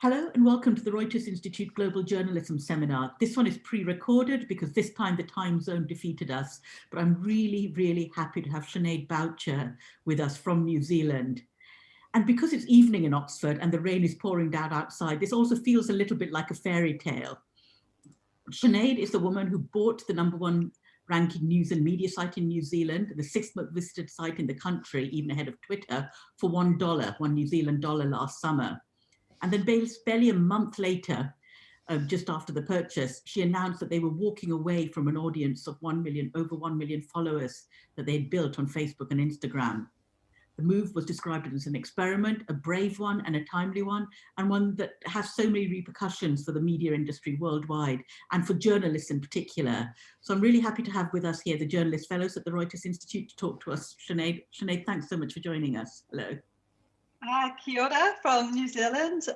Hello and welcome to the Reuters Institute Global Journalism Seminar. This one is pre-recorded because this time the time zone defeated us, but I'm really happy to have Sinead Boucher with us from New Zealand. And because it's evening in Oxford and the rain is pouring down outside, this also feels a little bit like a fairy tale. Sinead is the woman who bought the #1 ranking news and media site in New Zealand, the 6th most visited site in the country, even ahead of Twitter, for $1, $1 New Zealand dollar last summer. And then barely a month later, just after the purchase, she announced that they were walking away from an audience of over 1 million followers that they had built on Facebook and Instagram. The move was described as an experiment, a brave one and a timely one, and one that has so many repercussions for the media industry worldwide and for journalists in particular. So I'm really happy to have with us here the journalist fellows at the Reuters Institute to talk to us. Sinead, thanks so much for joining us. Hello. Kia ora from New Zealand.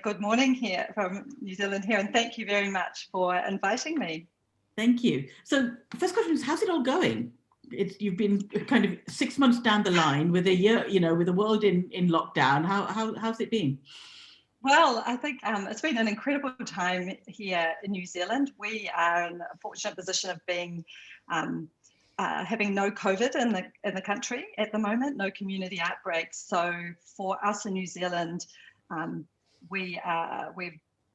Good morning here from New Zealand here, and thank you very much for inviting me. Thank you. So the first question is, how's it all going? You've been kind of 6 months down the line with a year, with the world in lockdown. How's it been? Well, I think it's been an incredible time here in New Zealand. We are in a fortunate position of being having no COVID in the country at the moment, no community outbreaks. So for us in New Zealand, we've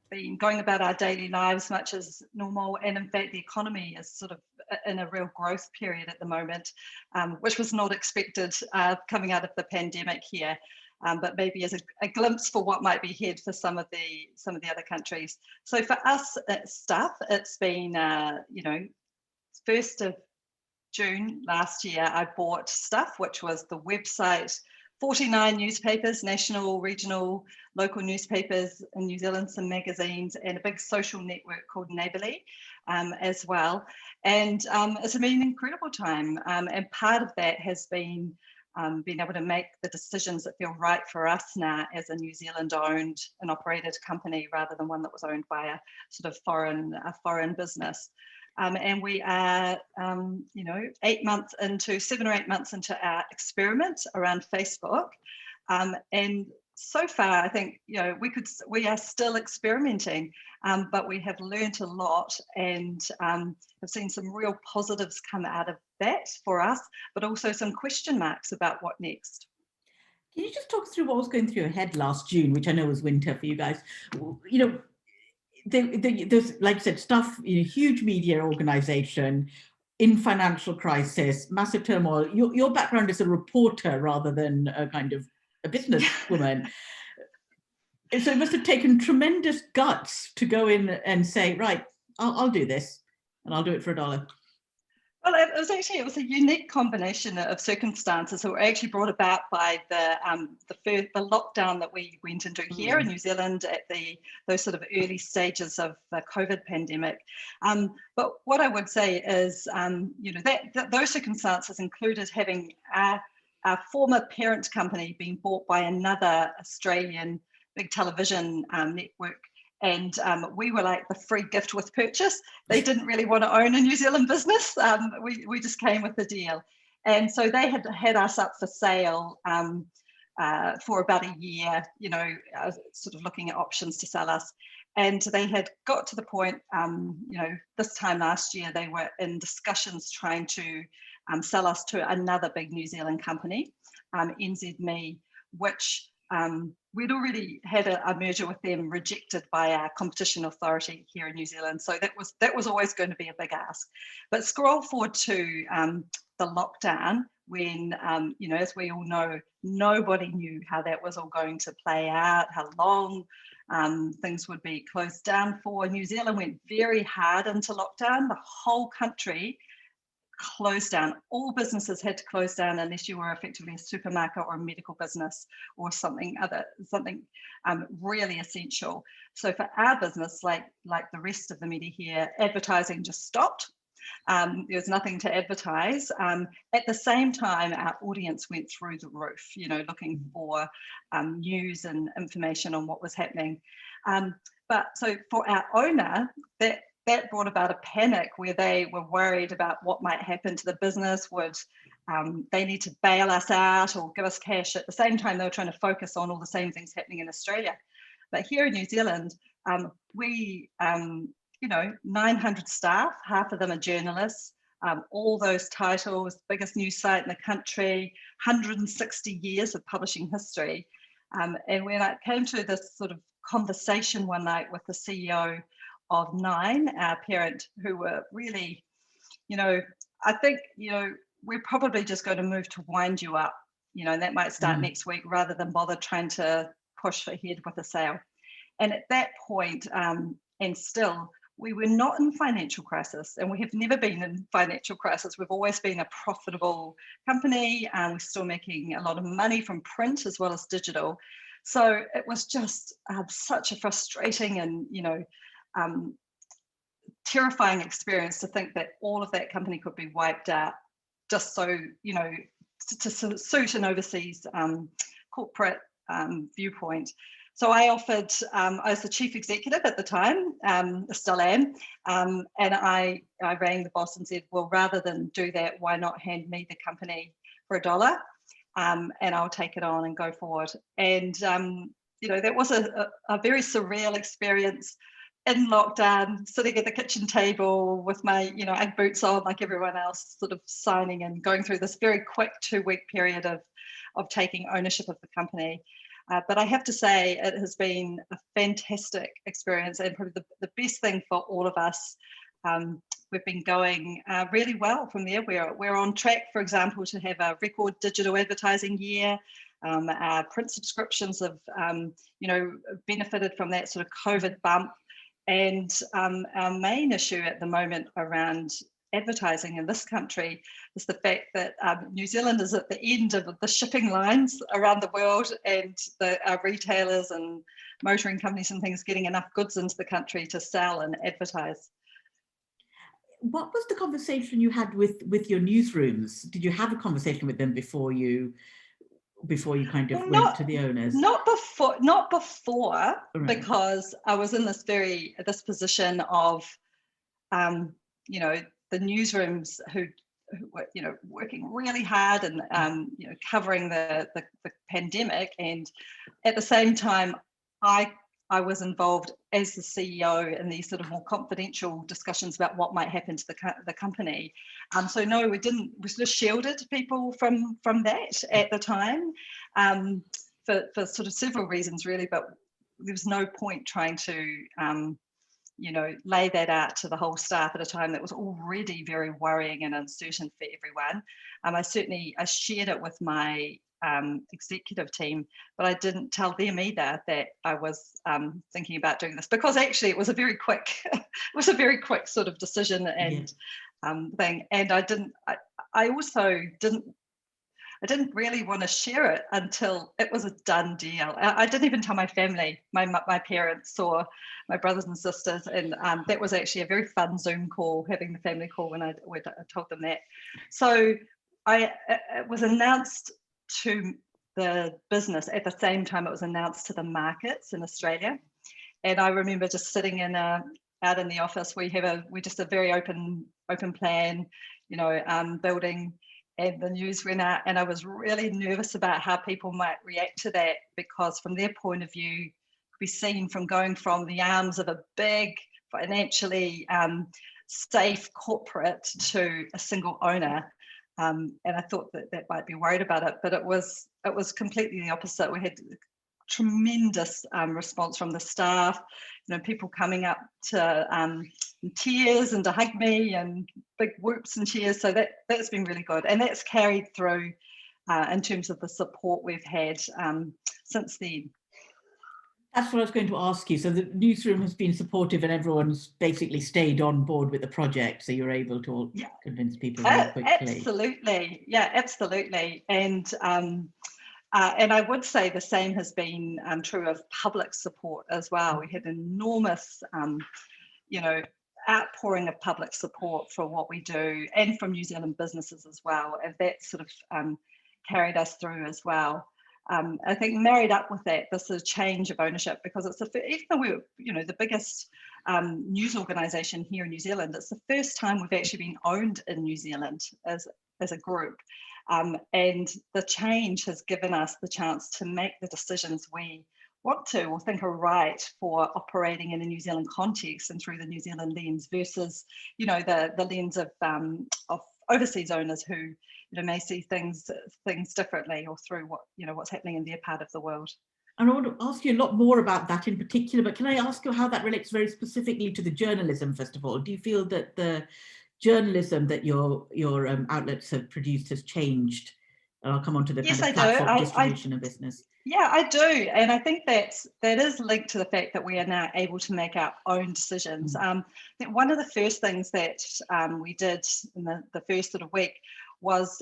been going about our daily lives much as normal, and in fact the economy is sort of in a real growth period at the moment, which was not expected coming out of the pandemic here. But maybe as a glimpse for what might be ahead for some of the other countries. So for us at Stuff, it's been 1st of June last year, I bought Stuff, which was the website, 49 newspapers, national, regional, local newspapers in New Zealand, some magazines, and a big social network called Neighbourly as well. And it's been an incredible time. And part of that has been being able to make the decisions that feel right for us now as a New Zealand owned and operated company, rather than one that was owned by a sort of foreign business. And we are, 7 or 8 months into our experiment around Facebook. And so far, I think, we are still experimenting, but we have learned a lot and have seen some real positives come out of that for us, but also some question marks about what next. Can you just talk through what was going through your head last June, which I know was winter for you guys? There's, like I said, Stuff, huge media organization in financial crisis, massive turmoil. Your background is a reporter rather than a kind of a businesswoman. So it must have taken tremendous guts to go in and say, right, I'll do this and I'll do it for $1. Well, it was a unique combination of circumstances that were actually brought about by the lockdown that we went into here in New Zealand at those sort of early stages of the COVID pandemic. But what I would say is, that those circumstances included having our former parent company being bought by another Australian big television network. And we were like the free gift with purchase. They didn't really want to own a New Zealand business. We just came with the deal. And so they had us up for sale for about a year, sort of looking at options to sell us. And they had got to the point, this time last year, they were in discussions trying to sell us to another big New Zealand company, NZME, which we'd already had a merger with them rejected by our competition authority here in New Zealand. So that was always going to be a big ask. But scroll forward to the lockdown when, as we all know, nobody knew how that was all going to play out, how long things would be closed down for. New Zealand went very hard into lockdown. The whole country closed down. All businesses had to close down unless you were effectively a supermarket or a medical business or something really essential. So for our business, like the rest of the media here, advertising just stopped. There was nothing to advertise. At the same time, our audience went through the roof, looking for news and information on what was happening. But so for our owner, that brought about a panic where they were worried about what might happen to the business. Would they need to bail us out or give us cash? At the same time, they were trying to focus on all the same things happening in Australia. But here in New Zealand, we, 900 staff, half of them are journalists, all those titles, biggest news site in the country, 160 years of publishing history. And when I came to this sort of conversation one night with the CEO of Nine, our parent, who were really, I think, we're probably just going to move to wind you up, and that might start next week rather than bother trying to push ahead with a sale. And at that point, and still, we were not in financial crisis, and we have never been in financial crisis. We've always been a profitable company, and we're still making a lot of money from print as well as digital. So it was just such a frustrating and terrifying experience to think that all of that company could be wiped out just so, to suit an overseas corporate viewpoint. So I offered, I was the chief executive at the time, still am, and I rang the boss and said, well, rather than do that, why not hand me the company for $1, and I'll take it on and go forward. And, that was a very surreal experience in lockdown, sitting at the kitchen table with my, Ugg boots on like everyone else, sort of signing and going through this very quick 2-week period of taking ownership of the company. But I have to say it has been a fantastic experience, and probably the best thing for all of us. We've been going really well from there. We're on track, for example, to have a record digital advertising year. Our print subscriptions have, benefited from that sort of COVID bump. And our main issue at the moment around advertising in this country is the fact that New Zealand is at the end of the shipping lines around the world, and our retailers and motoring companies and things getting enough goods into the country to sell and advertise. What was the conversation you had with your newsrooms? Did you have a conversation with them before you kind of went to the owners? Not before, Right. Because I was in this position of, the newsrooms who were, working really hard and, covering the pandemic. And at the same time, I was involved as the CEO in these sort of more confidential discussions about what might happen to the company. So no, we didn't. We sort of shielded people from that at the time, for sort of several reasons, really. But there was no point trying to, lay that out to the whole staff at a time that was already very worrying and uncertain for everyone. I shared it with my executive team, but I didn't tell them either that I was thinking about doing this, because actually it was a very quick sort of decision and thing. And I also didn't really want to share it until it was a done deal. I didn't even tell my family, my parents or my brothers and sisters, and that was actually a very fun Zoom call, having the family call when I told them that. So it was announced to the business at the same time it was announced to the markets in Australia. And I remember just sitting out in the office. We just a very open plan, building. And the news went out, and I was really nervous about how people might react to that, because from their point of view, could be seen from going from the arms of a big, financially safe corporate to a single owner. And I thought that might be worried about it, but it was completely the opposite. We had tremendous response from the staff, people coming up to in tears and to hug me, and big whoops and cheers. So that's been really good, and that's carried through in terms of the support we've had since then. That's what I was going to ask you. So the newsroom has been supportive, and everyone's basically stayed on board with the project, so you're able to convince people very quickly. Absolutely, absolutely. And I would say the same has been true of public support as well. We had enormous, outpouring of public support for what we do, and from New Zealand businesses as well. And that sort of carried us through as well. I think married up with that, this sort of change of ownership, because it's even though we're, the biggest news organisation here in New Zealand, it's the first time we've actually been owned in New Zealand as a group. And the change has given us the chance to make the decisions we want to or think are right for operating in a New Zealand context and through the New Zealand lens versus, the lens of overseas owners who may see things differently or through what's happening in their part of the world. And I want to ask you a lot more about that in particular, but can I ask you how that relates very specifically to the journalism, first of all? Do you feel that the journalism that your outlets have produced has changed? And I'll come on to the Yes, kind of I do. platform distribution of business. Yeah, I do. And I think that is linked to the fact that we are now able to make our own decisions. I think one of the first things that we did in the first sort of week was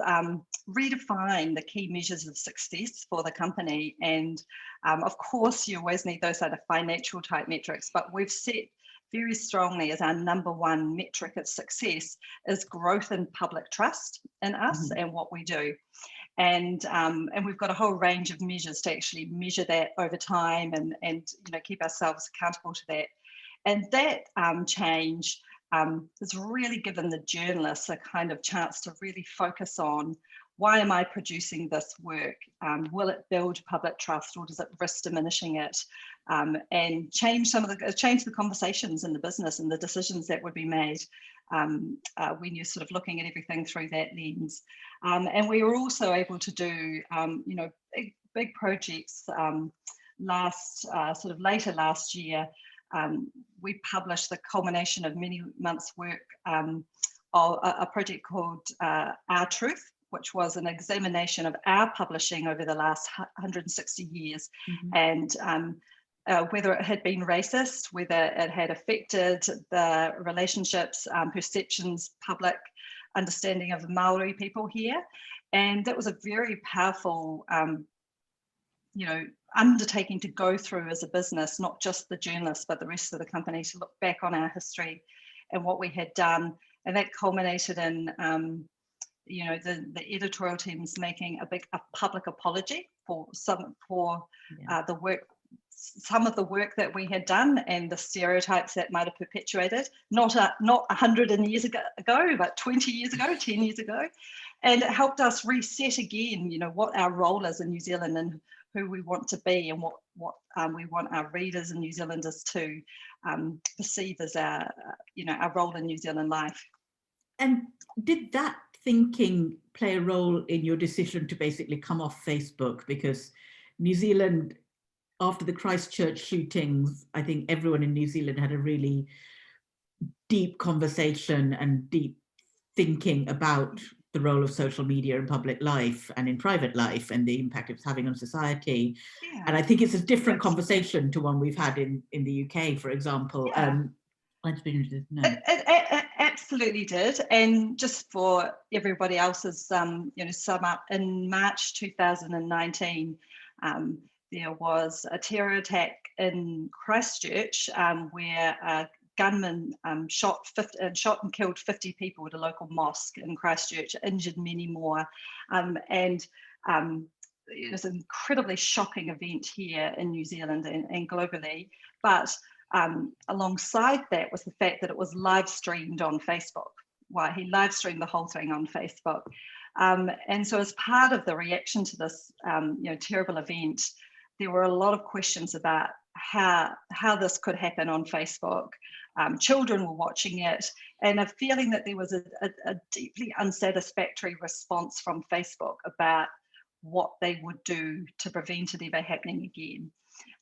redefine the key measures of success for the company. And of course, you always need those sort of financial type metrics, but we've set very strongly as our number one metric of success is growth in public trust in us and what we do. And we've got a whole range of measures to actually measure that over time and keep ourselves accountable to that. And that change has really given the journalists a kind of chance to really focus on, why am I producing this work? Will it build public trust, or does it risk diminishing it? And change the conversations in the business and the decisions that would be made when you're sort of looking at everything through that lens. And we were also able to do big projects. Later last year, we published the culmination of many months' work of a project called Our Truth, which was an examination of our publishing over the last 160 years, and whether it had been racist, whether it had affected the relationships, perceptions, public understanding of the Maori people here. And that was a very powerful undertaking to go through as a business, not just the journalists, but the rest of the company, to look back on our history and what we had done. And that culminated in, the editorial teams making a public apology for some of the work that we had done and the stereotypes that might have perpetuated, not 100 years ago, but 20 years ago, 10 years ago. And it helped us reset again, what our role is in New Zealand and who we want to be, and what we want our readers and New Zealanders to perceive as our role in New Zealand life. And did that thinking play a role in your decision to basically come off Facebook? Because New Zealand, after the Christchurch shootings, I think everyone in New Zealand had a really deep conversation and deep thinking about the role of social media in public life and in private life and the impact it's having on society. Yeah. And I think it's a different conversation to one we've had in the UK, for example. Yeah. It absolutely did. And just for everybody else's sum up, in March 2019, there was a terror attack in Christchurch where a gunman shot and killed 50 people at a local mosque in Christchurch, injured many more. It was an incredibly shocking event here in New Zealand and globally. But alongside that was the fact that it was live streamed on Facebook. He live streamed the whole thing on Facebook. And so as part of the reaction to this terrible event, there were a lot of questions about how this could happen on Facebook. Children were watching it, and a feeling that there was a deeply unsatisfactory response from Facebook about what they would do to prevent it ever happening again.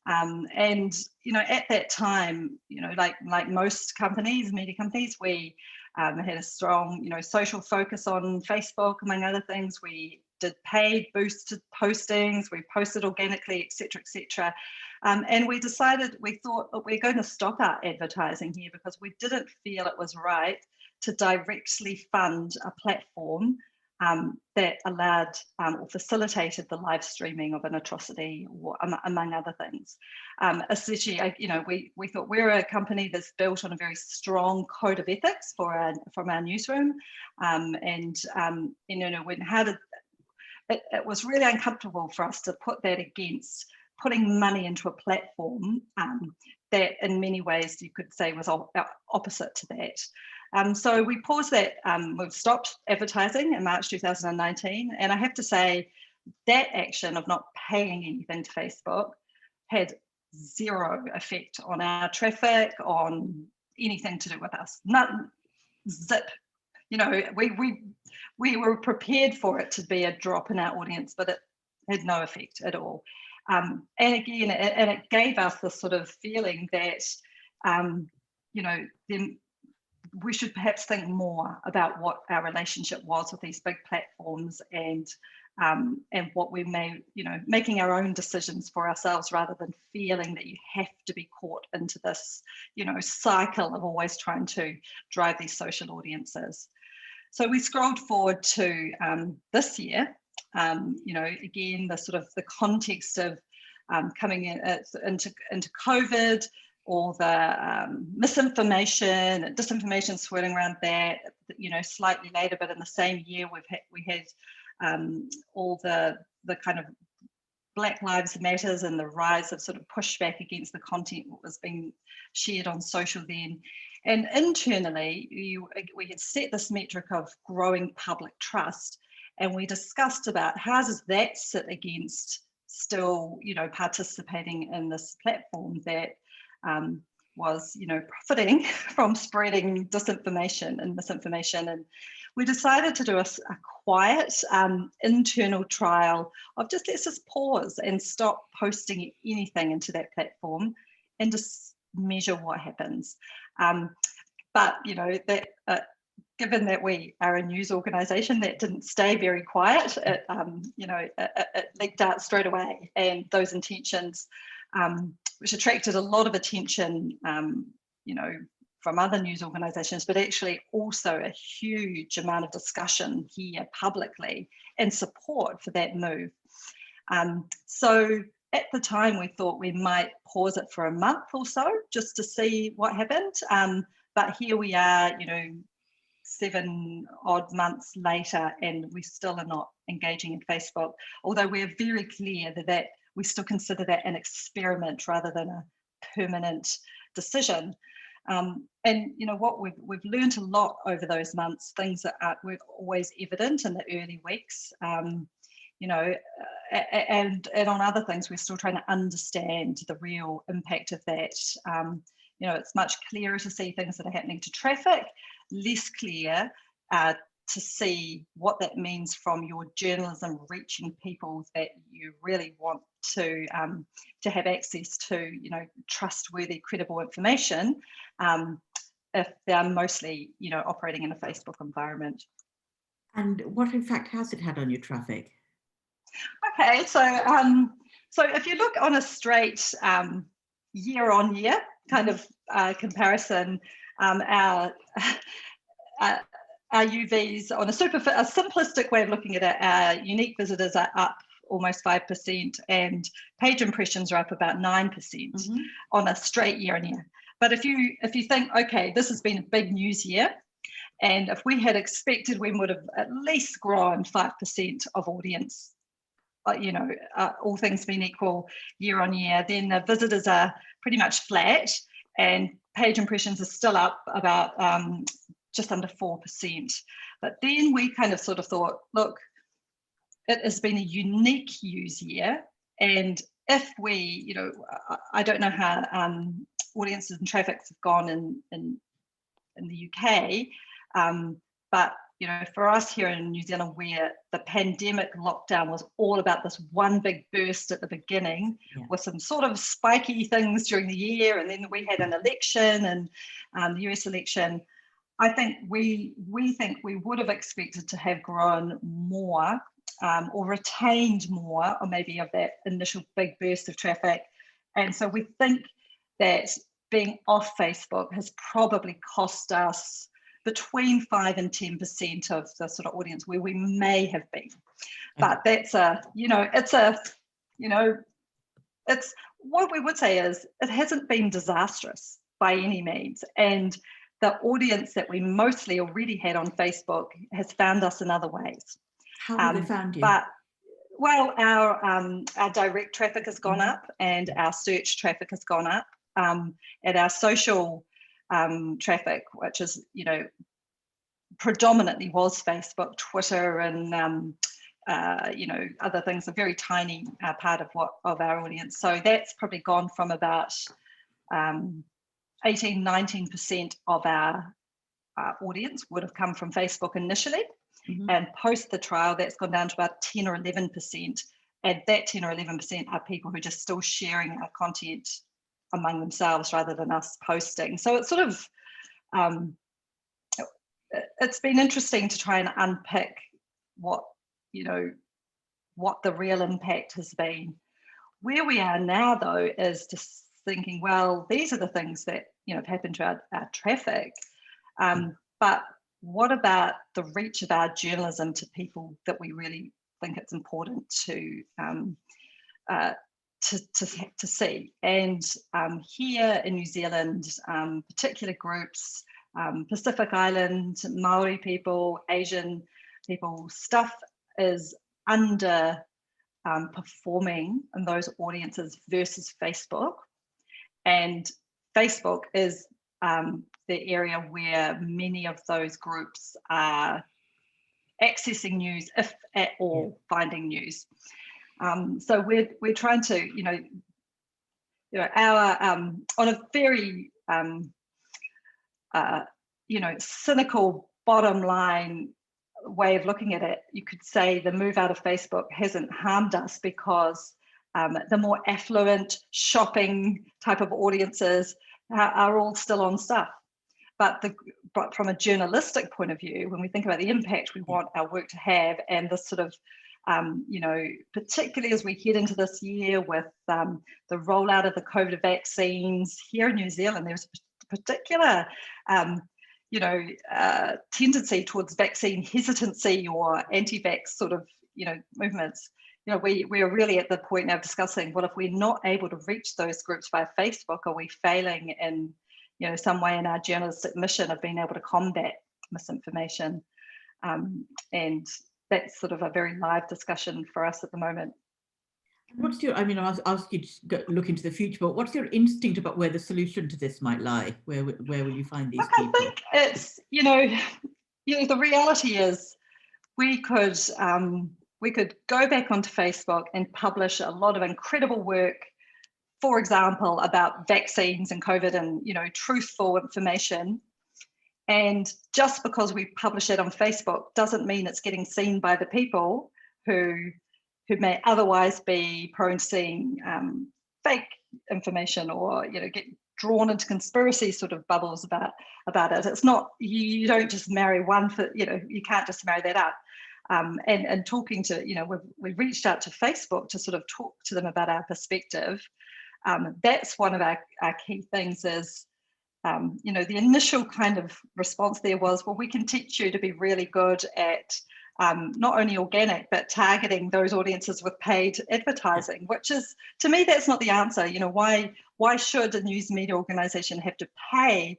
And at that time, like most companies, media companies, we had a strong social focus on Facebook, among other things. We did paid boosted postings, we posted organically, etc. And we thought we're going to stop our advertising here because we didn't feel it was right to directly fund a platform that allowed or facilitated the live streaming of an atrocity, or, among other things. Essentially, we thought we're a company that's built on a very strong code of ethics from our newsroom, it was really uncomfortable for us to put that against putting money into a platform that in many ways you could say was opposite to that. So we paused that, we've stopped advertising in March 2019. And I have to say that action of not paying anything to Facebook had zero effect on our traffic, on anything to do with us. None, zip. You know, we were prepared for it to be a drop in our audience, but it had no effect at all. And again, it gave us this sort of feeling that, you know, then we should perhaps think more about what our relationship was with these big platforms, and what we may, you know, making our own decisions for ourselves rather than feeling that you have to be caught into this, you know, cycle of always trying to drive these social audiences. So we scrolled forward to this year. You know, again, the sort of the context of coming into COVID, all the misinformation and disinformation swirling around that. You know, slightly later, but in the same year, we had all the kind of Black Lives Matters and the rise of sort of pushback against the content that was being shared on social then. And internally, we had set this metric of growing public trust, and we discussed about how does that sit against still, you know, participating in this platform that was, you know, profiting from spreading disinformation and misinformation. And we decided to do a quiet internal trial of just let's just pause and stop posting anything into that platform and just measure what happens. But, you know, that given that we are a news organisation, that didn't stay very quiet. It, you know, it leaked out straight away, and those intentions, which attracted a lot of attention, you know, from other news organisations, but actually also a huge amount of discussion here publicly and support for that move. So at the time, we thought we might pause it for a month or so just to see what happened. But here we are, you know, 7 odd months later, and we still are not engaging in Facebook, although we're very clear that we still consider that an experiment rather than a permanent decision. And you know what, we've learned a lot over those months, things that weren't always evident in the early weeks, you know, and on other things we're still trying to understand the real impact of that. You know, it's much clearer to see things that are happening to traffic, less clear to see what that means from your journalism reaching people that you really want to have access to, you know, trustworthy, credible information, if they're mostly, you know, operating in a Facebook environment. And what, in fact, has it had on your traffic? Okay, so so if you look on a straight year on year kind of comparison, our UVs on a simplistic way of looking at it, our unique visitors are up almost 5%, and page impressions are up about 9% on a straight year on year. But if you think, okay, this has been a big news year, and if we had expected we would have at least grown 5% of audience, you know, all things being equal year on year, then the visitors are pretty much flat, and page impressions are still up about just under 4%. But then we kind of sort of thought, look, it has been a unique news year, and if we, you know, I don't know how audiences and traffics have gone in the UK, but you know, for us here in New Zealand, where the pandemic lockdown was all about this one big burst at the beginning, with some sort of spiky things during the year, and then we had an election and the US election. I think we think we would have expected to have grown more, or retained more, or maybe of that initial big burst of traffic. And so we think that being off Facebook has probably cost us between 5 and 10% of the sort of audience where we may have been. But that's it's what we would say is it hasn't been disastrous by any means. And the audience that we mostly already had on Facebook has found us in other ways. How have they found you? But, well, our direct traffic has gone up, and our search traffic has gone up, and our social traffic, which is, you know, predominantly was Facebook, Twitter, and you know, other things, a very tiny part of our audience. So that's probably gone from about 18–19% of our audience would have come from Facebook initially. And post the trial, that's gone down to about 10 or 11%. And that 10 or 11% are people who are just still sharing our content among themselves rather than us posting. So it's sort of, it's been interesting to try and unpick what, you know, what the real impact has been. Where we are now, though, is just thinking, well, these are the things that, you know, have happened to our traffic. But what about the reach of our journalism to people that we really think it's important to see? And here in New Zealand, particular groups, Pacific Island, Maori people, Asian people, stuff is under performing in those audiences versus Facebook. And Facebook is the area where many of those groups are accessing news, if at all finding news. So we're trying to, you know, our on a very you know, cynical bottom line way of looking at it, you could say the move out of Facebook hasn't harmed us because the more affluent shopping type of audiences are all still on stuff. But from a journalistic point of view, when we think about the impact we want our work to have, and the sort of, you know, particularly as we head into this year with the rollout of the COVID vaccines here in New Zealand, there's a particular, you know, tendency towards vaccine hesitancy or anti-vax sort of, you know, movements. You know, we're really at the point now discussing, well, if we're not able to reach those groups via Facebook, are we failing in, you know, some way in our journalistic mission of being able to combat misinformation? And that's sort of a very live discussion for us at the moment. What's your, I mean, I'll ask you to look into the future, but what's your instinct about where the solution to this might lie? Where will you find these people? I think it's, you know, the reality is we could go back onto Facebook and publish a lot of incredible work, for example, about vaccines and COVID and, you know, truthful information. And just because we publish it on Facebook doesn't mean it's getting seen by the people who may otherwise be prone to seeing fake information, or, you know, get drawn into conspiracy sort of bubbles about it. It's not, you don't just marry one for, you know, you can't just marry that up. And talking to, you know, we've reached out to Facebook to sort of talk to them about our perspective. That's one of our key things is, you know, the initial kind of response there was, well, we can teach you to be really good at not only organic, but targeting those audiences with paid advertising, which is, to me, that's not the answer. You know, why should a news media organization have to pay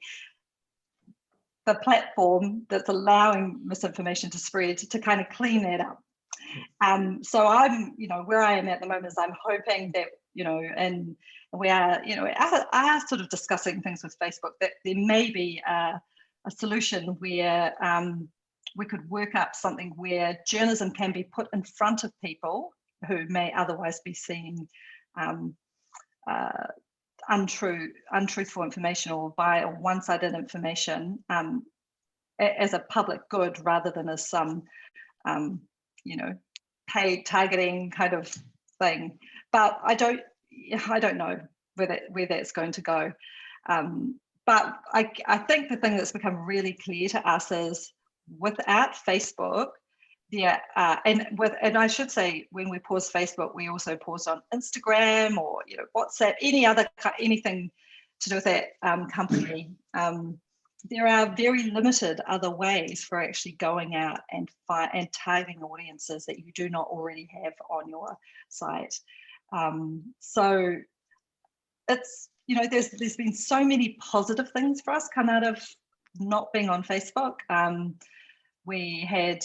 the platform that's allowing misinformation to spread to kind of clean that up? So I'm, you know, where I am at the moment is I'm hoping that, you know, and we are, you know, are sort of discussing things with Facebook, that there may be a solution where we could work up something where journalism can be put in front of people who may otherwise be seeing untruthful information or by one-sided information as a public good, rather than as some you know, paid targeting kind of thing. But I don't know where that's going to go. But I think the thing that's become really clear to us is, without Facebook, and I should say, when we pause Facebook, we also pause on Instagram or, you know, WhatsApp, anything to do with that company. There are very limited other ways for actually going out and targeting audiences that you do not already have on your site. So it's, you know, there's been so many positive things for us come out of not being on Facebook. We had,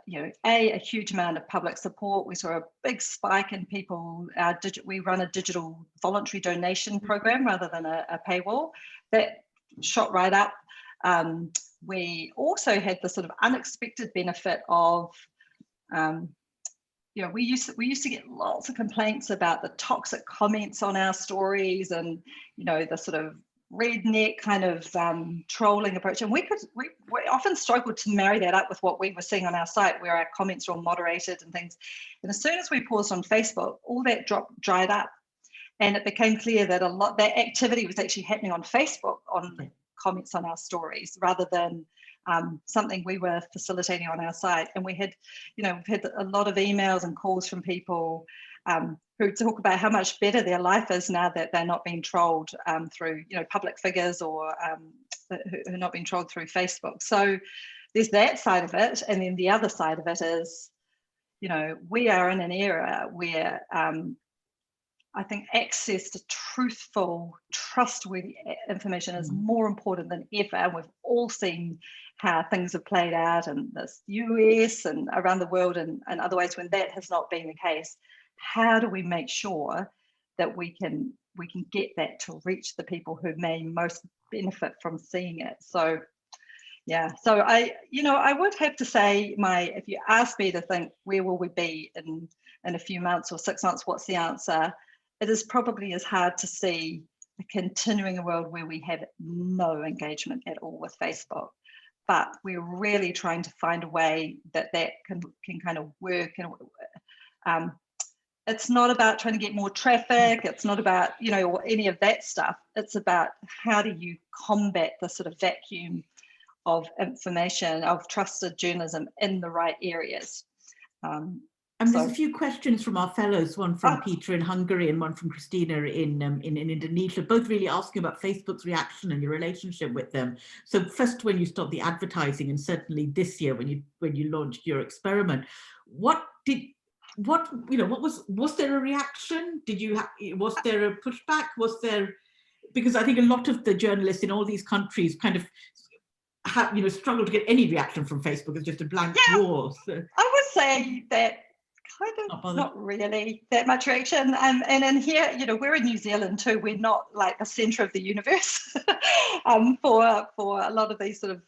you know, a huge amount of public support. We saw a big spike in people. We run a digital voluntary donation program rather than a paywall. That shot right up. We also had the sort of unexpected benefit of you know, we used to get lots of complaints about the toxic comments on our stories, and you know, the sort of redneck kind of trolling approach, and we often struggled to marry that up with what we were seeing on our site, where our comments were all moderated and things. And as soon as we paused on Facebook, all that dried up, and it became clear that that activity was actually happening on Facebook, on the comments on our stories, rather than something we were facilitating on our site. And we had, you know, we've had a lot of emails and calls from people who talk about how much better their life is now that they're not being trolled through, you know, public figures, or who are not being trolled through Facebook. So there's that side of it. And then the other side of it is, you know, we are in an era where I think access to truthful, trustworthy information is more important than ever. And we've all seen how things have played out in the US and around the world, and other ways when that has not been the case. How do we make sure that we can get that to reach the people who may most benefit from seeing it? So yeah, so I would have to say, if you ask me to think where will we be in a few months or 6 months, what's the answer? It is probably as hard to see a continuing world where we have no engagement at all with Facebook. But we're really trying to find a way that can kind of work. And it's not about trying to get more traffic. It's not about, you know, any of that stuff. It's about how do you combat the sort of vacuum of information, of trusted journalism in the right areas. And there's a few questions from our fellows, one from Peter in Hungary and one from Christina in Indonesia, both really asking about Facebook's reaction and your relationship with them. So first, when you stopped the advertising, and certainly this year when you launched your experiment, was there a reaction? Was there a pushback? Because I think a lot of the journalists in all these countries kind of struggle to get any reaction from Facebook. It's just a blank wall. So I would say that kind of not really that much reaction. And in here, you know, we're in New Zealand too. We're not like the centre of the universe for a lot of these sort of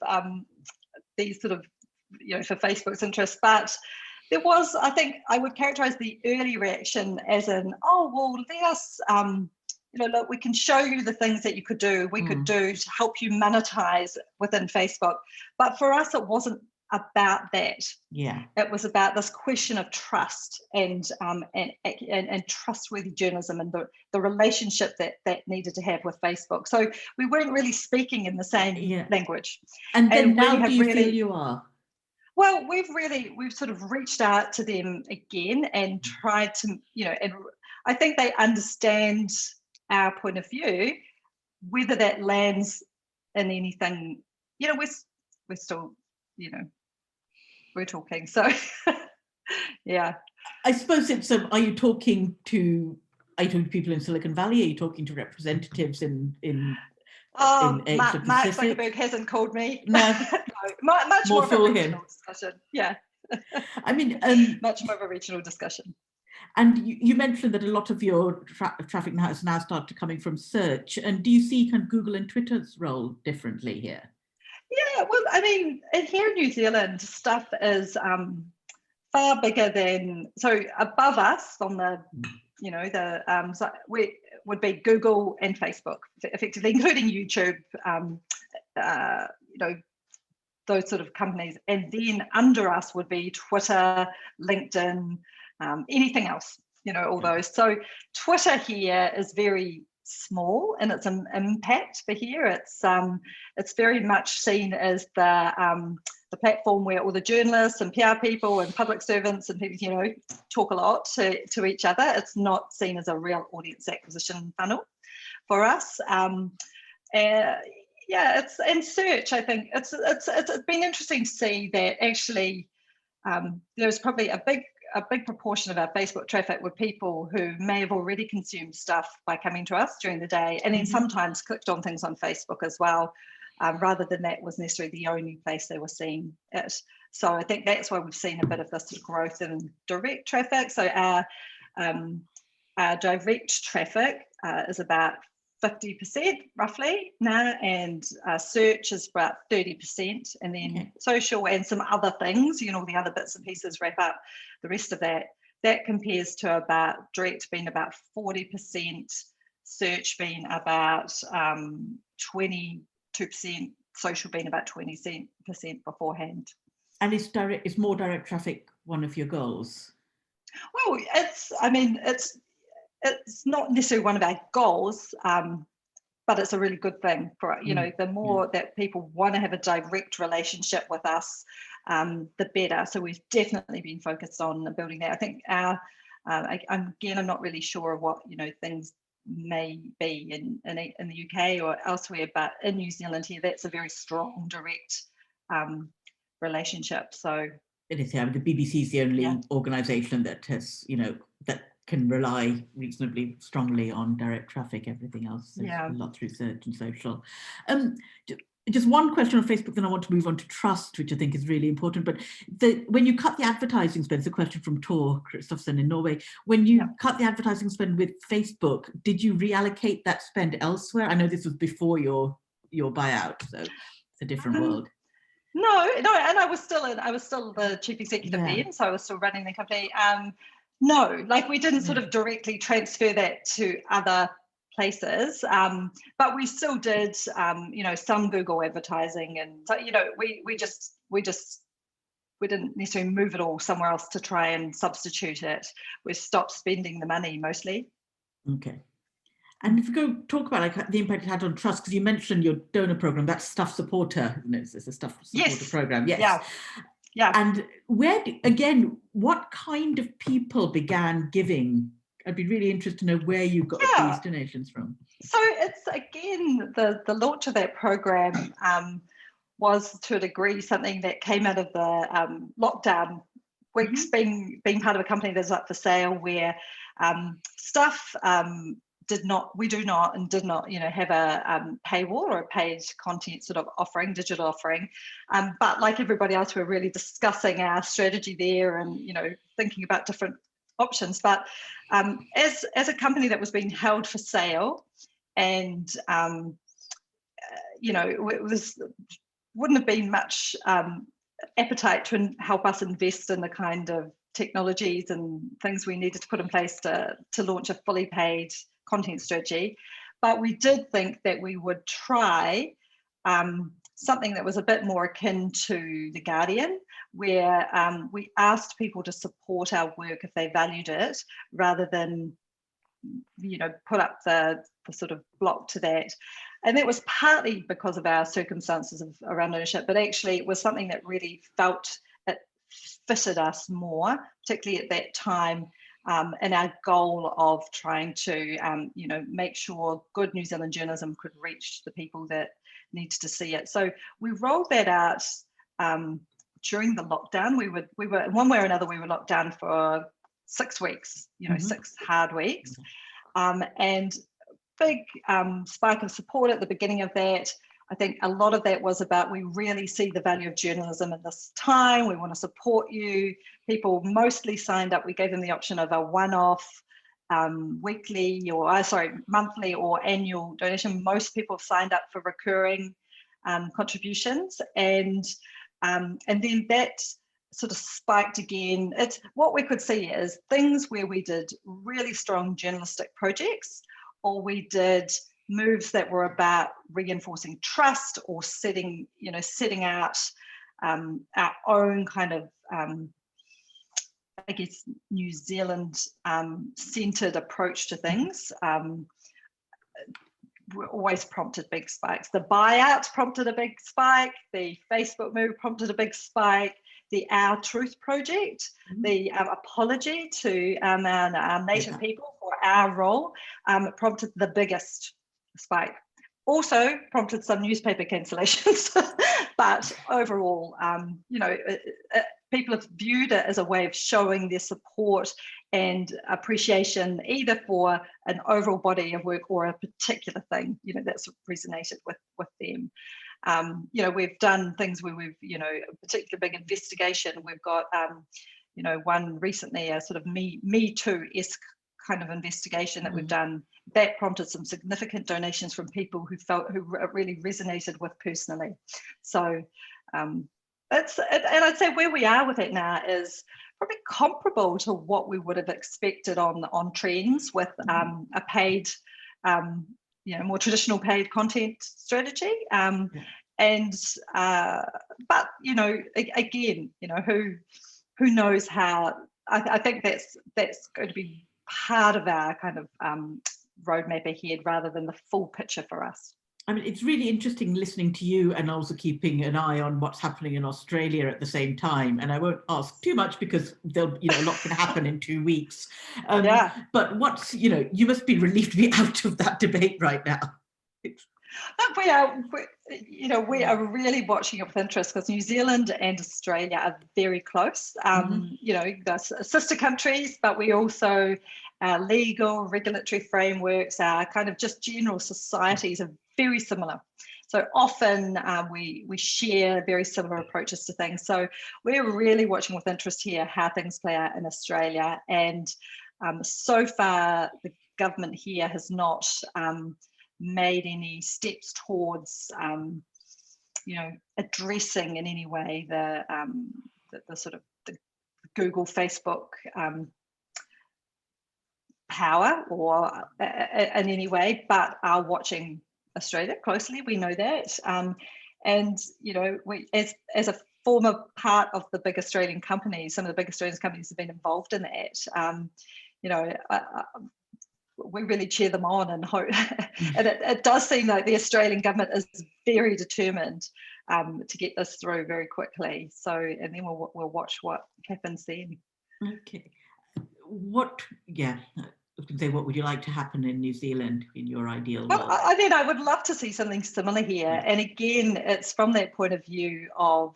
you know, for Facebook's interest. But there was, I think, I would characterise the early reaction as in, oh well, let us you know, look, we can show you the things that you could do. We could do to help you monetize within Facebook. But for us, it wasn't about that. Yeah, it was about this question of trust and trustworthy journalism, and the relationship that needed to have with Facebook. So we weren't really speaking in the same language. And then now do you feel you are? Well, we've sort of reached out to them again and tried to, you know, and I think they understand our point of view. Whether that lands in anything, you know, we're still, you know, we're talking. So yeah, I suppose it's are you talking to people in Silicon Valley? Are you talking to representatives in Mark Zuckerberg hasn't called me. No, much more of a regional discussion. Yeah, I mean, much more of a regional discussion. And you mentioned that a lot of your traffic now has started coming from search. And do you see kind of Google and Twitter's role differently here? Yeah, well, I mean, here in New Zealand, stuff is far bigger than, so above us on the, you know, so we would be Google and Facebook, effectively, including YouTube, you know, those sort of companies. And then under us would be Twitter, LinkedIn, anything else, you know, all those. So Twitter here is very small in its impact for here. It's very much seen as the platform where all the journalists and PR people and public servants and people, you know, talk a lot to each other. It's not seen as a real audience acquisition funnel for us. Yeah, it's in search. I think it's been interesting to see that actually there's probably a big proportion of our Facebook traffic were people who may have already consumed stuff by coming to us during the day, and then sometimes clicked on things on Facebook as well, rather than that was necessarily the only place they were seeing it. So I think that's why we've seen a bit of this growth in direct traffic. So our direct traffic is about 50% roughly now, and search is about 30%, and then social and some other things, you know, the other bits and pieces wrap up the rest of that. that compares to about direct being about 40%, search being about 22%, social being about 20% beforehand. And is more direct traffic one of your goals? Well, it's not necessarily one of our goals, but it's a really good thing for, the more that people want to have a direct relationship with us, the better. So we've definitely been focused on building that. I think I'm not really sure what, things may be in the UK or elsewhere, but in New Zealand here, that's a very strong direct relationship. So it is, yeah. The BBC is the only organisation that has, that can rely reasonably strongly on direct traffic. Everything else is a lot through search and social. Just one question on Facebook, then I want to move on to trust, which I think is really important. But when you cut the advertising spend, it's a question from Tor Kristoffersen in Norway. When you cut the advertising spend with Facebook, did you reallocate that spend elsewhere? I know this was before your buyout, so it's a different world. No, and I was still the chief executive then, so I was still running the company. No, like we didn't sort of directly transfer that to other places, but we still did, some Google advertising, and so we didn't necessarily move it all somewhere else to try and substitute it. We stopped spending the money mostly. Okay. And if we go talk about like the impact it had on trust, because you mentioned your donor program, that's Stuff Supporter, isn't it? It's a Stuff Supporter program. Yes. Yeah. And what kind of people began giving? I'd be really interested to know where you got these donations from. So it's, again, the launch of that program was to a degree something that came out of the lockdown weeks, being part of a company that's up for sale, where Stuff did not have a paywall or a paid content sort of offering, digital offering, but like everybody else, we're really discussing our strategy there and thinking about different options. But as a company that was being held for sale, and wouldn't have been much appetite to help us invest in the kind of technologies and things we needed to put in place to launch a fully paid content strategy. But we did think that we would try something that was a bit more akin to The Guardian, where we asked people to support our work if they valued it, rather than put up the sort of block to that. And that was partly because of our circumstances around ownership, but actually it was something that really felt it fitted us more, particularly at that time, and our goal of trying to make sure good New Zealand journalism could reach the people that needed to see it. So we rolled that out during the lockdown. We were one way or another, we were locked down for 6 weeks, 6 hard weeks, and big spike of support at the beginning of that. I think a lot of that was about, we really see the value of journalism at this time. We want to support you. People mostly signed up. We gave them the option of a one-off monthly or annual donation. Most people have signed up for recurring contributions, and then that sort of spiked again. It's what we could see is things where we did really strong journalistic projects, or we did moves that were about reinforcing trust, or setting out our own kind of New Zealand centered approach to things. Always prompted big spikes. The buyout prompted a big spike. The Facebook move prompted a big spike. The Our Truth project, the apology to our native people for our role, prompted the biggest spike. Also prompted some newspaper cancellations, but overall, people have viewed it as a way of showing their support and appreciation, either for an overall body of work or a particular thing, that's resonated with them. We've done things where we've, a particular big investigation. We've got, one recently, a sort of Me Too-esque kind of investigation that we've done, that prompted some significant donations from people who really resonated with personally. So and I'd say where we are with it now is probably comparable to what we would have expected on trends with a paid, more traditional paid content strategy. And but again, who knows how? I think that's going to be part of our kind of roadmap ahead, rather than the full picture for us. I mean, it's really interesting listening to you and also keeping an eye on what's happening in Australia at the same time. And I won't ask too much because there'll, a lot can happen in 2 weeks. But what's, you must be relieved to be out of that debate right now. We are really watching it with interest, because New Zealand and Australia are very close. They're sister countries, but we also, our legal, regulatory frameworks, our kind of just general societies are very similar. So often we share very similar approaches to things. So we're really watching with interest here how things play out in Australia. And so far, the government here has not made any steps towards, addressing in any way the sort of the Google, Facebook power, or in any way, but are watching Australia closely. We know that, and we, as a former part of the big Australian companies, some of the big Australian companies have been involved in that. We really cheer them on and hope. And it does seem like the Australian government is very determined to get this through very quickly. So, and then we'll watch what happens then. Okay. What would you like to happen in New Zealand in your ideal world? Well, I would love to see something similar here. And again, it's from that point of view of,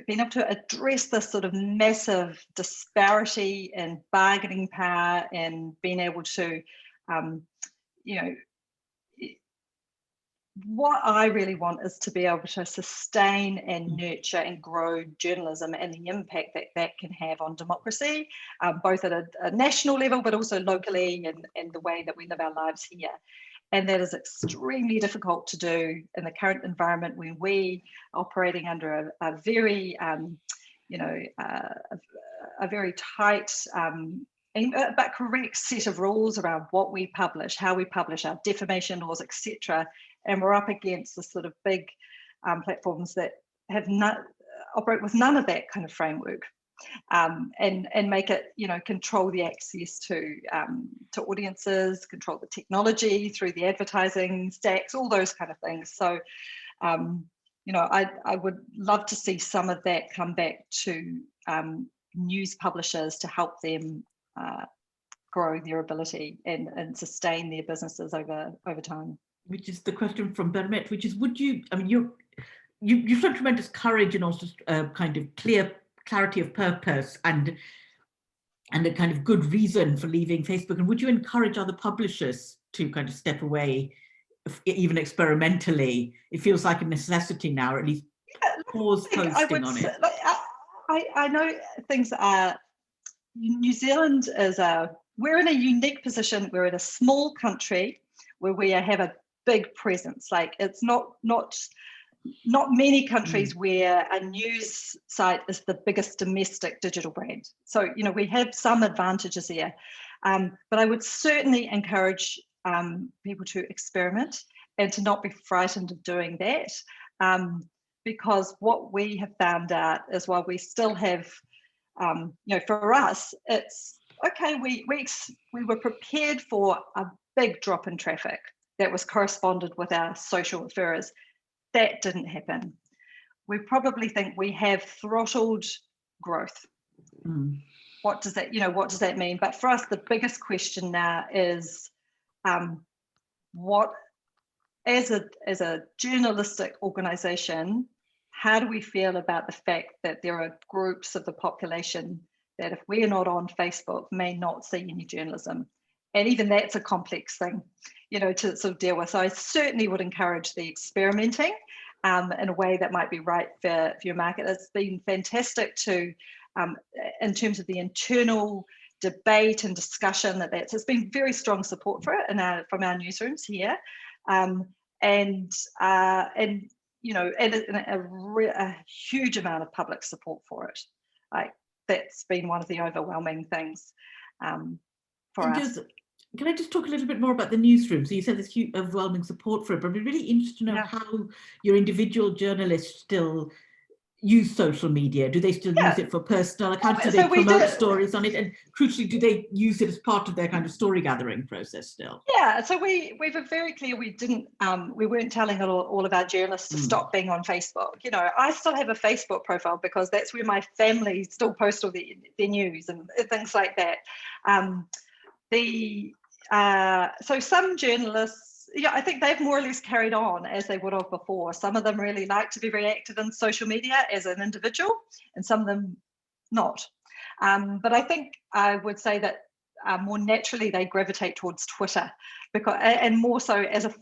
being able to address this sort of massive disparity in bargaining power, and being able to, what I really want is to be able to sustain and nurture and grow journalism, and the impact that can have on democracy, both at a national level, but also locally, and the way that we live our lives here. And that is extremely difficult to do in the current environment, when we are operating under a very, a very tight, but correct set of rules around what we publish, how we publish, our defamation laws, etc. And we're up against the sort of big platforms that have operate with none of that kind of framework. And make it, control the access to audiences, control the technology through the advertising stacks, all those kind of things. So, I would love to see some of that come back to news publishers, to help them grow their ability and sustain their businesses over time. Which is the question from Bermet, which is, would you, I mean, you've shown tremendous courage and also kind of clarity of purpose and a kind of good reason for leaving Facebook. And would you encourage other publishers to kind of step away, even experimentally? It feels like a necessity now, or at least pause posting on it. I know things are, New Zealand is we're in a unique position. We're in a small country where we have a big presence. Like, it's not many countries where a news site is the biggest domestic digital brand. So, we have some advantages here, but I would certainly encourage people to experiment and to not be frightened of doing that, because what we have found out is, while we still have, for us, it's okay. We were prepared for a big drop in traffic that was corresponded with our social referrers. That didn't happen. We probably think we have throttled growth. What does that mean? But for us, the biggest question now is, what, as a journalistic organisation, how do we feel about the fact that there are groups of the population that, if we are not on Facebook, may not see any journalism? And even that's a complex thing, to sort of deal with. So I certainly would encourage the experimenting in a way that might be right for your market. It's been fantastic to, in terms of the internal debate and discussion, it's been very strong support for it from our newsrooms here, and a huge amount of public support for it. like that's been one of the overwhelming things for us. Can I just talk a little bit more about the newsroom? So you said there's huge, overwhelming support for it, but I'd be really interested to know how your individual journalists still use social media. Do they still use it for personal accounts? Do they promote stories on it? And crucially, do they use it as part of their kind of story gathering process still? Yeah, so we were very clear we weren't telling all of our journalists to stop being on Facebook. You know, I still have a Facebook profile because that's where my family still post all their news and things like that. So some journalists, I think they've more or less carried on as they would have before. Some of them really like to be very active in social media as an individual, and some of them not. But I think I would say that more naturally they gravitate towards Twitter, and more so as a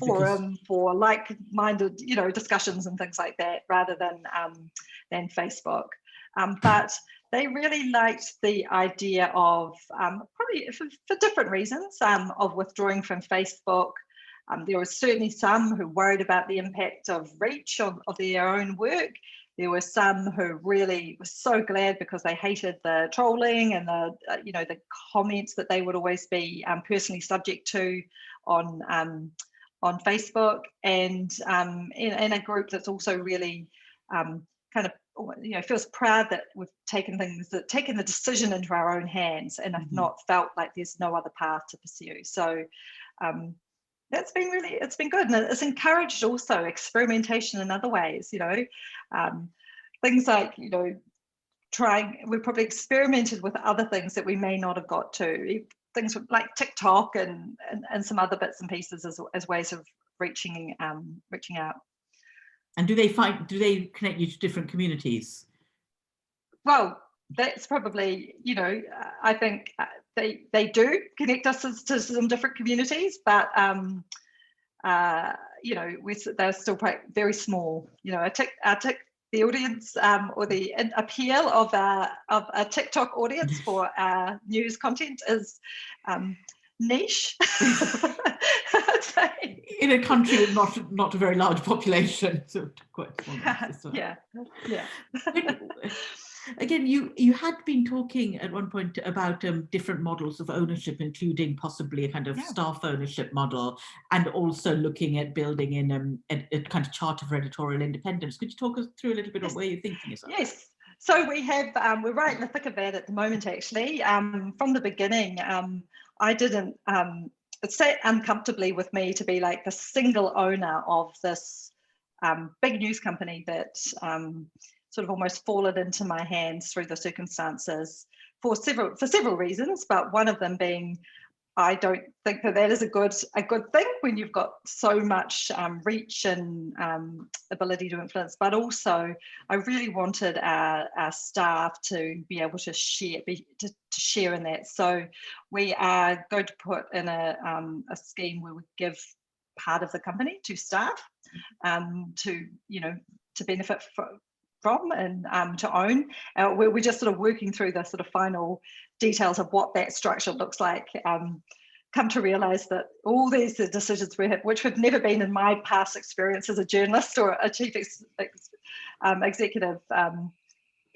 forum for like-minded, discussions and things like that, rather than Facebook. But they really liked the idea of, probably for different reasons, of withdrawing from Facebook. There were certainly some who worried about the impact of reach of their own work. There were some who really were so glad because they hated the trolling and the comments that they would always be personally subject to on Facebook, and in a group that's also really kind of feels proud that we've taken the decision into our own hands and have not felt like there's no other path to pursue. So it's been good, and it's encouraged also experimentation in other ways. Things like we probably experimented with other things that we may not have got to, things like TikTok and some other bits and pieces as ways of reaching out. And do they connect you to different communities? Well, that's probably, I think they do connect us to some different communities, but they're still very small. The audience or the appeal of a TikTok audience for our news content is niche. In a country with not a very large population, so quite small. Yeah. Again, you had been talking at one point about different models of ownership, including possibly a kind of staff ownership model, and also looking at building in a kind of charter for editorial independence. Could you talk us through a little bit of where you're thinking is? Yes. So we have, we're right in the thick of that at the moment, actually. From the beginning, I didn't, it sat uncomfortably with me to be like the single owner of this big news company that sort of almost fallen into my hands through the circumstances for several reasons, but one of them being I don't think that is a good thing when you've got so much reach and ability to influence. But also, I really wanted our staff to be able to share in that. So we are going to put in a scheme where we give part of the company to staff to benefit from and to own. We're just sort of working through the sort of final details of what that structure looks like. Come to realise that all these decisions which have never been in my past experience as a journalist or a chief executive,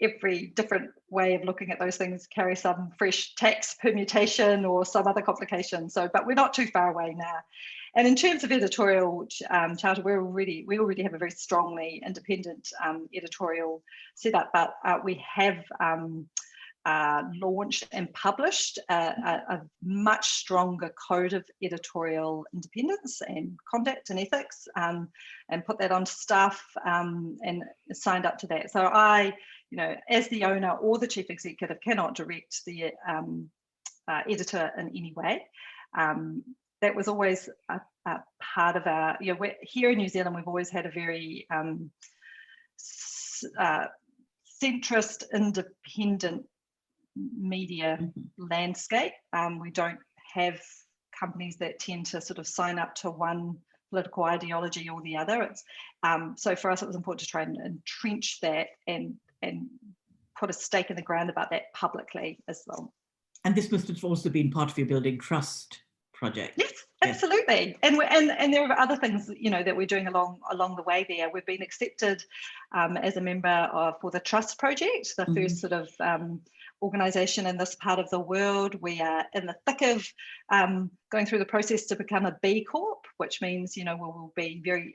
every different way of looking at those things carry some fresh tax permutation or some other complication. So, but we're not too far away now. And in terms of editorial charter, we already have a very strongly independent editorial setup, but we have launched and published a much stronger code of editorial independence and conduct and ethics, and put that onto staff and signed up to that. So I, as the owner or the chief executive, cannot direct the editor in any way. That was always a part of our, here in New Zealand, we've always had a very centrist, independent media landscape. We don't have companies that tend to sort of sign up to one political ideology or the other. It's so for us it was important to try and entrench that and put a stake in the ground about that publicly as well. And this must have also been part of your building trust project. Yes, absolutely. And there are other things, that we're doing along the way there. We've been accepted as a member for the Trust Project, the first sort of organisation in this part of the world. We are in the thick of going through the process to become a B Corp, which means, we'll be very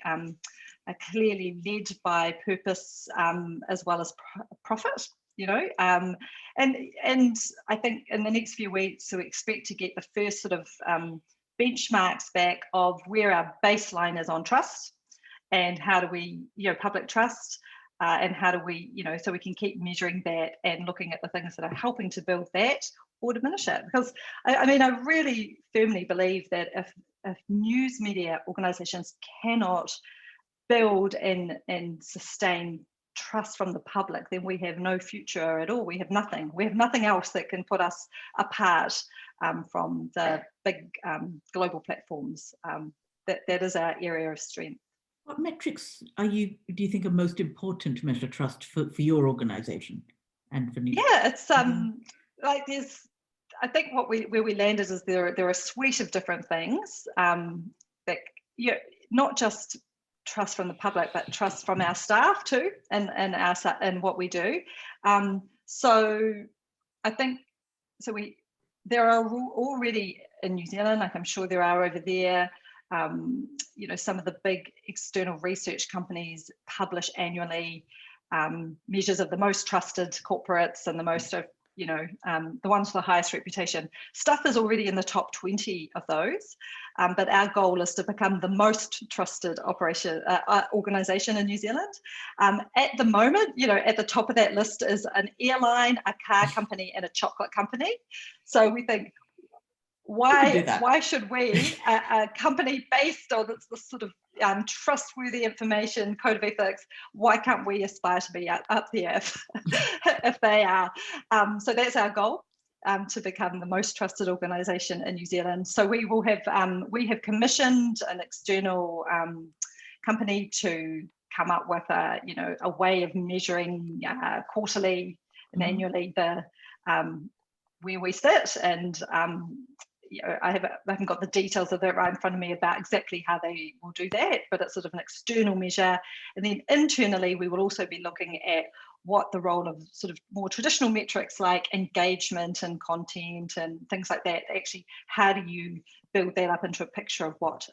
clearly led by purpose as well as profit. And I think in the next few weeks, we expect to get the first sort of benchmarks back of where our baseline is on trust and how do we, public trust, and how do we, so we can keep measuring that and looking at the things that are helping to build that or diminish it. Because I really firmly believe that if news media organisations cannot build and sustain trust from the public, then we have no future at all. We have nothing. We have nothing else that can put us apart from the big global platforms. That is our area of strength. What metrics do you think are most important to measure trust for your organisation and for news? Yeah, it's like there's. I think where we landed is there are a suite of different things that not just trust from the public, but trust from our staff too, and what we do. So I think there are already in New Zealand, like I'm sure there are over there. Some of the big external research companies publish annually measures of the most trusted corporates and the most of the ones with the highest reputation. Stuff is already in the top 20 of those, but our goal is to become the most trusted organisation in New Zealand. At the moment, at the top of that list is an airline, a car company, and a chocolate company. So we think, why should we, a company based on this sort of trustworthy information, code of ethics, why can't we aspire to be up there if they are? So that's our goal, to become the most trusted organisation in New Zealand. So we have commissioned an external company to come up with a way of measuring quarterly and annually where we sit, and I haven't got the details of that right in front of me about exactly how they will do that, but it's sort of an external measure. And then internally, we will also be looking at what the role of sort of more traditional metrics like engagement and content and things like that. Actually, how do you build that up into a picture of what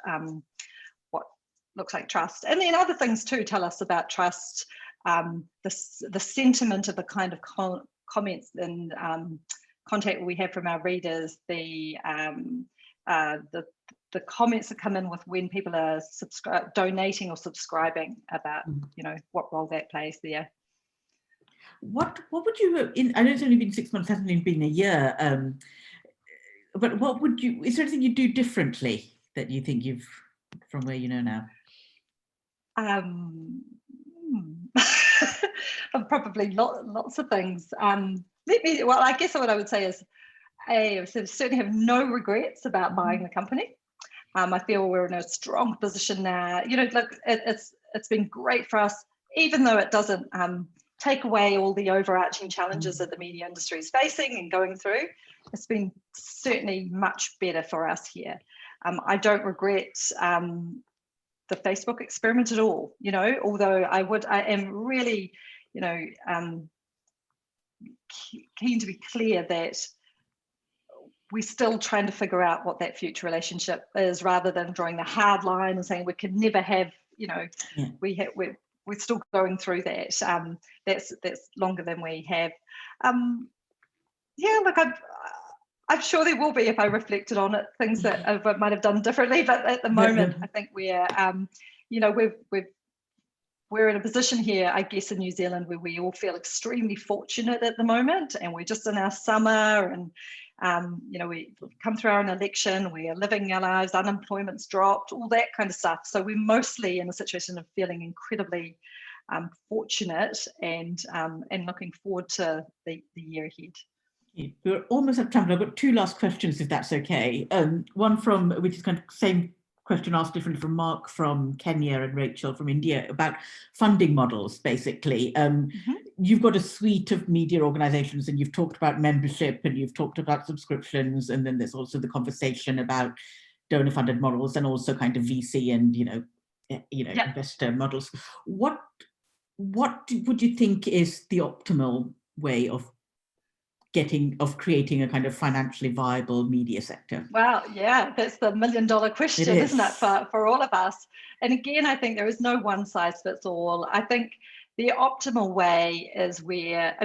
looks like trust? And then other things too tell us about trust, the sentiment of the kind of comments and contact we have from our readers, the comments that come in with when people are donating or subscribing about what role that plays there. What would you, I know it's only been 6 months, hasn't even been a year, but is there anything you do differently that you think from where you know now? Probably lots of things. I guess what I would say is I certainly have no regrets about buying the company. I feel we're in a strong position now. Look, it's been great for us, even though it doesn't take away all the overarching challenges that the media industry is facing and going through. It's been certainly much better for us here. I don't regret the Facebook experiment at all, although I am really, keen to be clear that we're still trying to figure out what that future relationship is, rather than drawing the hard line and saying we could never have, we're still going through that. That's longer than we have. Look, I'm sure there will be, if I reflected on it, things that I might have done differently. But at the moment, I think we're in a position here, I guess, in New Zealand where we all feel extremely fortunate at the moment, and we're just in our summer, and we've come through our election, we are living our lives, unemployment's dropped, all that kind of stuff. So we're mostly in a situation of feeling incredibly fortunate and looking forward to the year ahead. We're almost at time, but I've got two last questions, if that's okay. One which is kind of same question asked differently, from Mark from Kenya and Rachel from India, about funding models, basically. You've got a suite of media organizations, and you've talked about membership and you've talked about subscriptions, and then there's also the conversation about donor funded models and also kind of VC and, investor models. What would you think is the optimal way of creating a kind of financially viable media sector? Well, yeah, that's the $1 million question, isn't it, for all of us? And again, I think there is no one size fits all. I think the optimal way is where,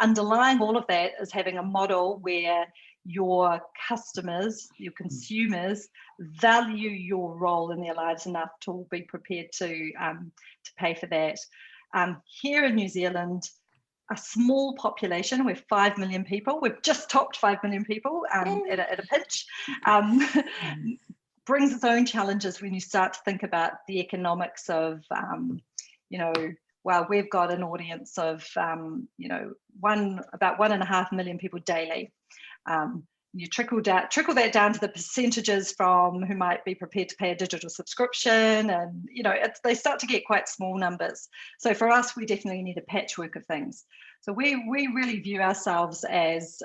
underlying all of that is having a model where your customers, your consumers value your role in their lives enough to be prepared to pay for that. Here in New Zealand, a small population, we're 5 million people, we've just topped 5 million people at a pinch, brings its own challenges when you start to think about the economics of, well, we've got an audience of, about 1.5 million people daily. You trickle that down to the percentages from who might be prepared to pay a digital subscription, and they start to get quite small numbers. So for us, we definitely need a patchwork of things. So we really view ourselves as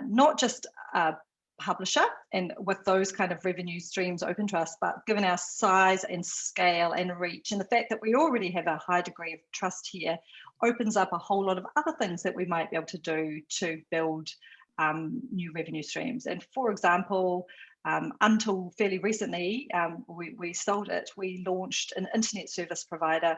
not just a publisher and with those kind of revenue streams open to us, but given our size and scale and reach, and the fact that we already have a high degree of trust here, opens up a whole lot of other things that we might be able to do to build new revenue streams. And for example, until fairly recently, we sold it. We launched an internet service provider.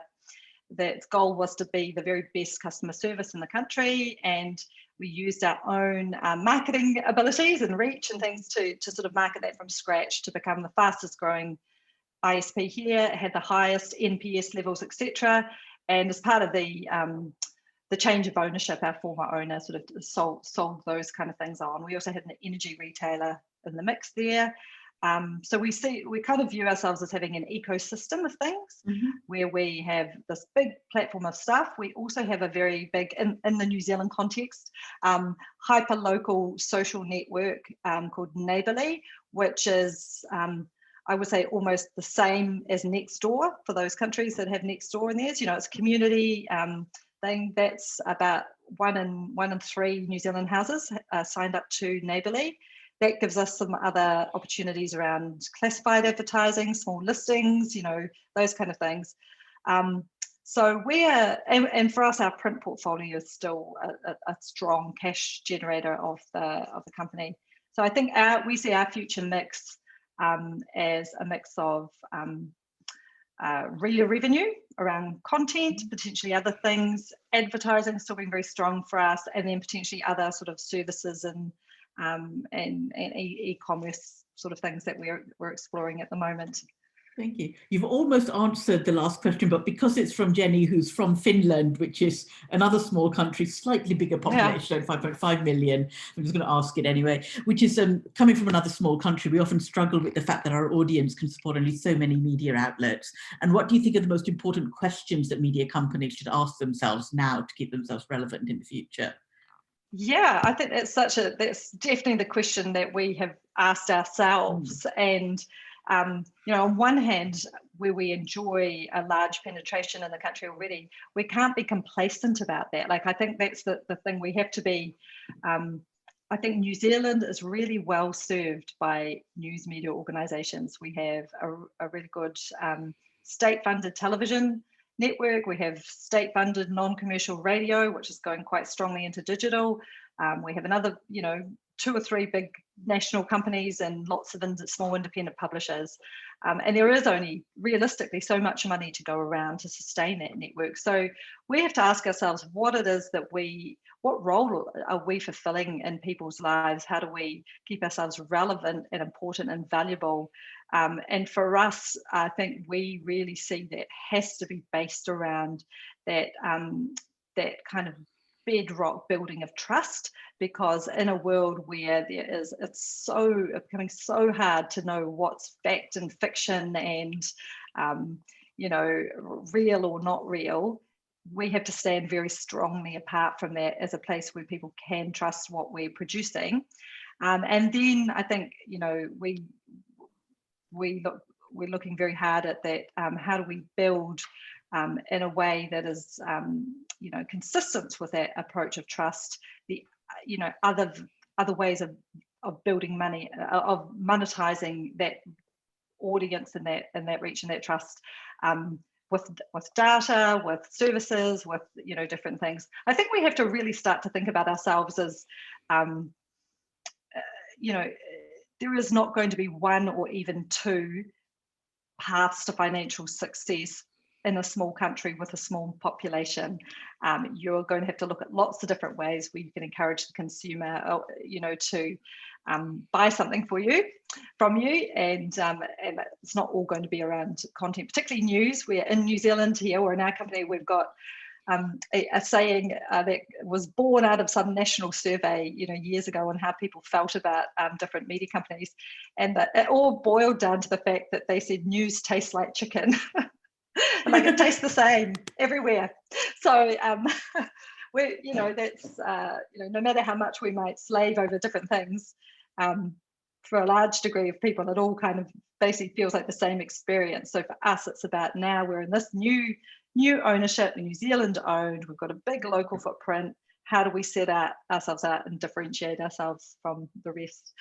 That goal was to be the very best customer service in the country, and we used our own marketing abilities and reach and things to sort of market that from scratch to become the fastest growing ISP here. It had the highest NPS levels, etc. And as part of the change of ownership, our former owner sort of sold those kind of things on. We also had an energy retailer in the mix there. So we kind of view ourselves as having an ecosystem of things, where we have this big platform of stuff. We also have a very big, in the New Zealand context, hyper local social network called Neighbourly, which is I would say almost the same as Nextdoor for those countries that have Nextdoor in theirs. It's a community thing that's about one in 3 New Zealand houses signed up to Neighbourly. That gives us some other opportunities around classified advertising, small listings, those kind of things. So and for us, our print portfolio is still a strong cash generator of the company. So I think we see our future mix as a mix of real revenue around content, potentially other things, advertising still being very strong for us, and then potentially other sort of services and e-commerce sort of things that we're exploring at the moment. Thank you. You've almost answered the last question, but because it's from Jenny, who's from Finland, which is another small country, slightly bigger population, 5.5 million, I'm just going to ask it anyway, which is coming from another small country, we often struggle with the fact that our audience can support only so many media outlets. And what do you think are the most important questions that media companies should ask themselves now to keep themselves relevant in the future? Yeah, I think that's definitely the question that we have asked ourselves. And on one hand, where we enjoy a large penetration in the country already, we can't be complacent about that. Like, I think that's the thing we have to be. I think New Zealand is really well served by news media organisations. We have a really good state-funded television network. We have state-funded non-commercial radio, which is going quite strongly into digital. We have another, 2 or 3 big national companies and lots of small independent publishers. And there is only realistically so much money to go around to sustain that network. So we have to ask ourselves what it is what role are we fulfilling in people's lives? How do we keep ourselves relevant and important and valuable? And for us, I think we really see that has to be based around that kind of bedrock building of trust, because in a world where it's becoming so hard to know what's fact and fiction and real or not real, we have to stand very strongly apart from that as a place where people can trust what we're producing. And then I think we're looking very hard at that. How do we build in a way that is consistent with that approach of trust, the other ways of building money, of monetizing that audience and that reach and that trust, with data, with services, with different things. I think we have to really start to think about ourselves as there is not going to be one or even two paths to financial success in a small country with a small population. You're going to have to look at lots of different ways where you can encourage the consumer, to buy something from you, and it's not all going to be around content, particularly news. We're in New Zealand here, or in our company, we've got a saying that was born out of some national survey, years ago, on how people felt about different media companies, and that it all boiled down to the fact that they said news tastes like chicken. Like, it tastes the same everywhere. So we're, that's no matter how much we might slave over different things, for a large degree of people, it all kind of basically feels like the same experience. So for us, it's about, now we're in this new ownership, New Zealand owned, we've got a big local footprint. How do we set ourselves out and differentiate ourselves from the rest?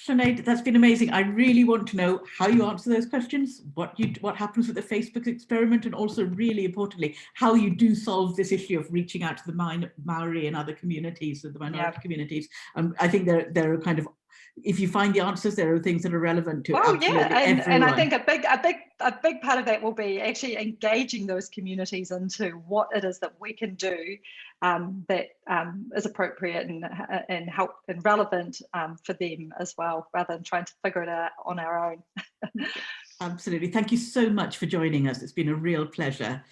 Sinead, that's been amazing. I really want to know how you answer those questions, what happens with the Facebook experiment, and also, really importantly, how you do solve this issue of reaching out to the Maori and other communities, the minority communities. I think there are kind of, if you find the answers, there are things that are relevant to absolutely everyone. And I think a big part of that will be actually engaging those communities into what it is that we can do that is appropriate and help and relevant for them as well, rather than trying to figure it out on our own. Absolutely. Thank you so much for joining us. It's been a real pleasure.